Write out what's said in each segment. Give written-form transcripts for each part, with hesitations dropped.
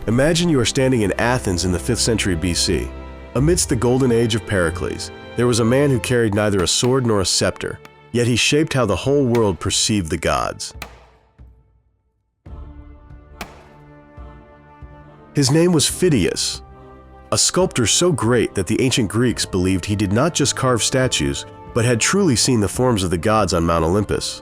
Imagine you are standing in Athens in the 5th century BC. Amidst the golden age of Pericles, there was a man who carried neither a sword nor a scepter, yet he shaped how the whole world perceived the gods. His name was Phidias, a sculptor so great that the ancient Greeks believed he did not just carve statues, but had truly seen the forms of the gods on Mount Olympus.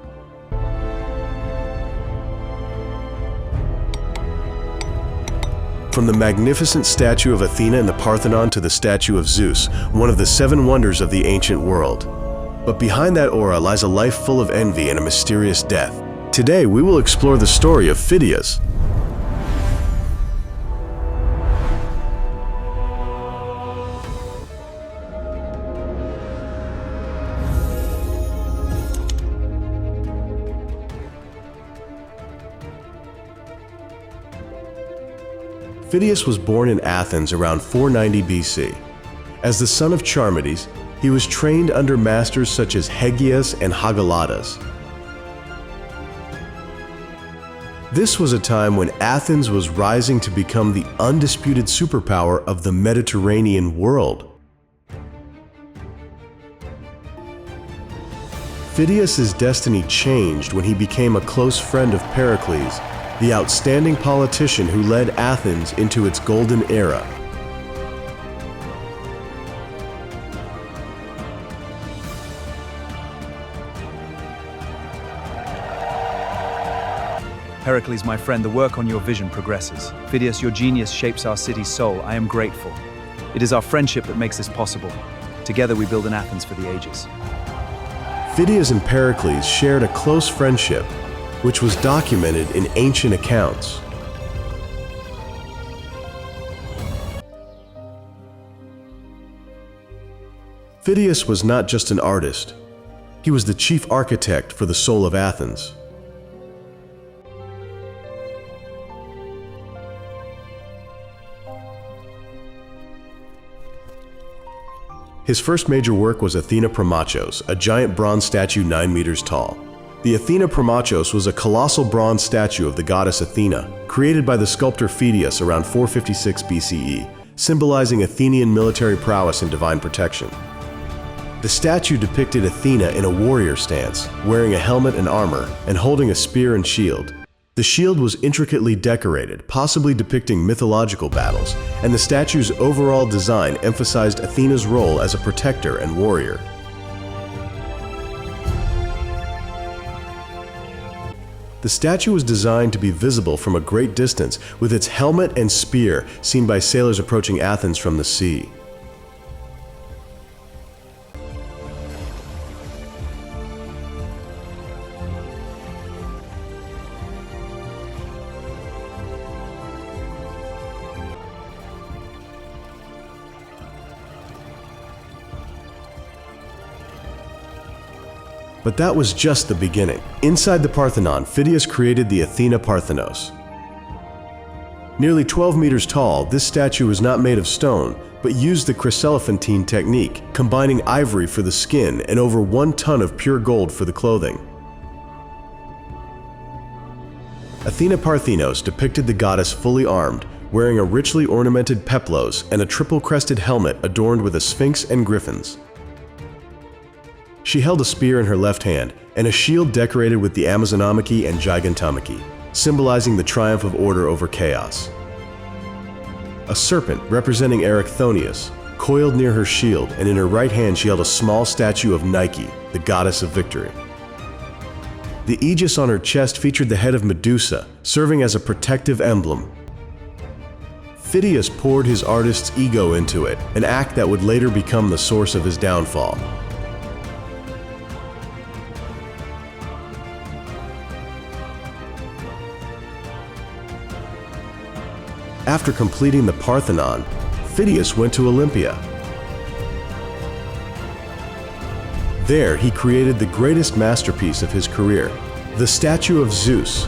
From the magnificent statue of Athena in the Parthenon to the statue of Zeus, one of the 7 wonders of the ancient world. But behind that aura lies a life full of envy and a mysterious death. Today, we will explore the story of Phidias. Phidias was born in Athens around 490 BC. As the son of Charmides, he was trained under masters such as Hegias and Hageladas. This was a time when Athens was rising to become the undisputed superpower of the Mediterranean world. Phidias's destiny changed when he became a close friend of Pericles, the outstanding politician who led Athens into its golden era. Pericles, my friend, the work on your vision progresses. Phidias, your genius shapes our city's soul. I am grateful. It is our friendship that makes this possible. Together we build an Athens for the ages. Phidias and Pericles shared a close friendship, which was documented in ancient accounts. Phidias was not just an artist, he was the chief architect for the soul of Athens. His first major work was Athena Promachos, a giant bronze statue 9 meters tall. The Athena Promachos was a colossal bronze statue of the goddess Athena, created by the sculptor Phidias around 456 BCE, symbolizing Athenian military prowess and divine protection. The statue depicted Athena in a warrior stance, wearing a helmet and armor, and holding a spear and shield. The shield was intricately decorated, possibly depicting mythological battles, and the statue's overall design emphasized Athena's role as a protector and warrior. The statue was designed to be visible from a great distance, with its helmet and spear seen by sailors approaching Athens from the sea. But that was just the beginning. Inside the Parthenon, Phidias created the Athena Parthenos. Nearly 12 meters tall, this statue was not made of stone, but used the chryselephantine technique, combining ivory for the skin and over 1 ton of pure gold for the clothing. Athena Parthenos depicted the goddess fully armed, wearing a richly ornamented peplos and a triple-crested helmet adorned with a sphinx and griffins. She held a spear in her left hand and a shield decorated with the Amazonomachy and Gigantomachy, symbolizing the triumph of order over chaos. A serpent representing Erichthonius coiled near her shield, and in her right hand she held a small statue of Nike, the goddess of victory. The aegis on her chest featured the head of Medusa, serving as a protective emblem. Phidias poured his artist's ego into it, an act that would later become the source of his downfall. After completing the Parthenon, Phidias went to Olympia. There, he created the greatest masterpiece of his career, the statue of Zeus.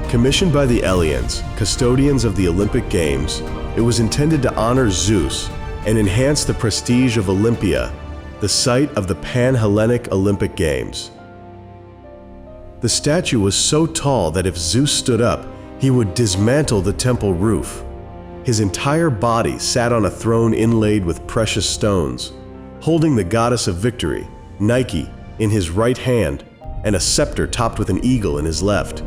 Commissioned by the Eleans, custodians of the Olympic Games, it was intended to honor Zeus and enhance the prestige of Olympia, the site of the Pan-Hellenic Olympic Games. The statue was so tall that if Zeus stood up, He would dismantle the temple roof. His entire body sat on a throne inlaid with precious stones, holding the goddess of victory, Nike, in his right hand, and a scepter topped with an eagle in his left.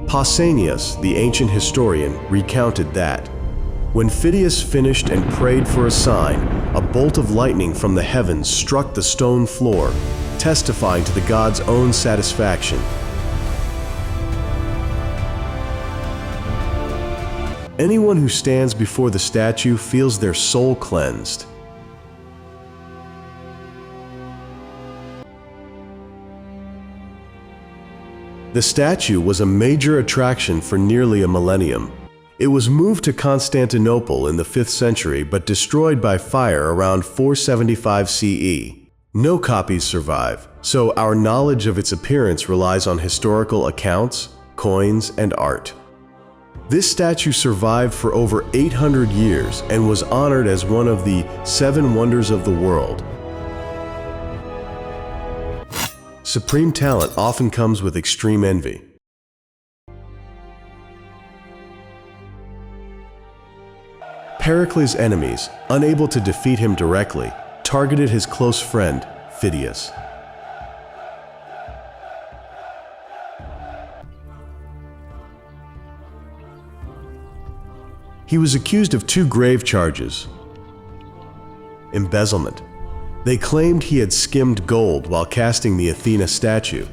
Pausanias, the ancient historian, recounted that when Phidias finished and prayed for a sign, a bolt of lightning from the heavens struck the stone floor, testifying to the god's own satisfaction. Anyone who stands before the statue feels their soul cleansed. The statue was a major attraction for nearly a millennium. It was moved to Constantinople in the 5th century but destroyed by fire around 475 CE. No copies survive, so our knowledge of its appearance relies on historical accounts, coins, and art. This statue survived for over 800 years and was honored as one of the 7 wonders of the world. Supreme talent often comes with extreme envy. Pericles' enemies, unable to defeat him directly, targeted his close friend, Phidias. He was accused of 2 grave charges. Embezzlement. They claimed he had skimmed gold while casting the Athena statue.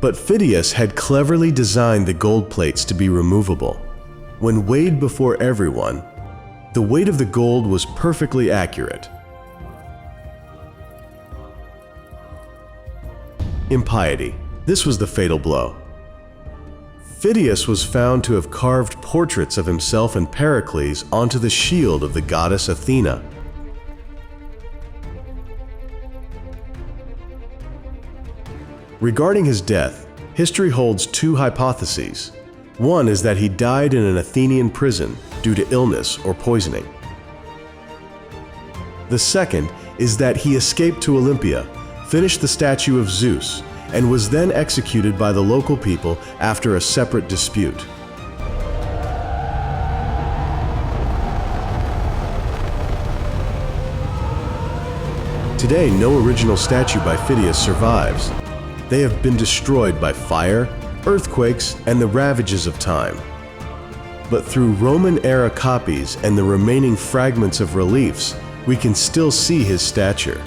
But Phidias had cleverly designed the gold plates to be removable. When weighed before everyone, the weight of the gold was perfectly accurate. Impiety. This was the fatal blow. Phidias was found to have carved portraits of himself and Pericles onto the shield of the goddess Athena. Regarding his death, history holds 2 hypotheses. One is that he died in an Athenian prison due to illness or poisoning. The second is that he escaped to Olympia, finished the statue of Zeus, and was then executed by the local people after a separate dispute. Today, no original statue by Phidias survives. They have been destroyed by fire, earthquakes, and the ravages of time. But through Roman-era copies and the remaining fragments of reliefs, we can still see his stature.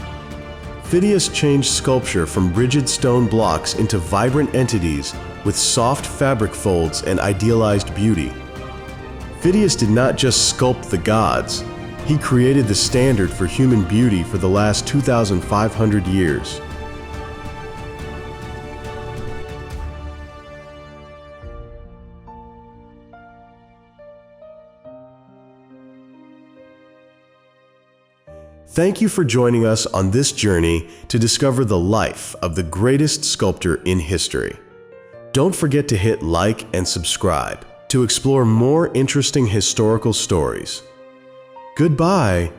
Phidias changed sculpture from rigid stone blocks into vibrant entities with soft fabric folds and idealized beauty. Phidias did not just sculpt the gods, he created the standard for human beauty for the last 2,500 years. Thank you for joining us on this journey to discover the life of the greatest sculptor in history. Don't forget to hit like and subscribe to explore more interesting historical stories. Goodbye.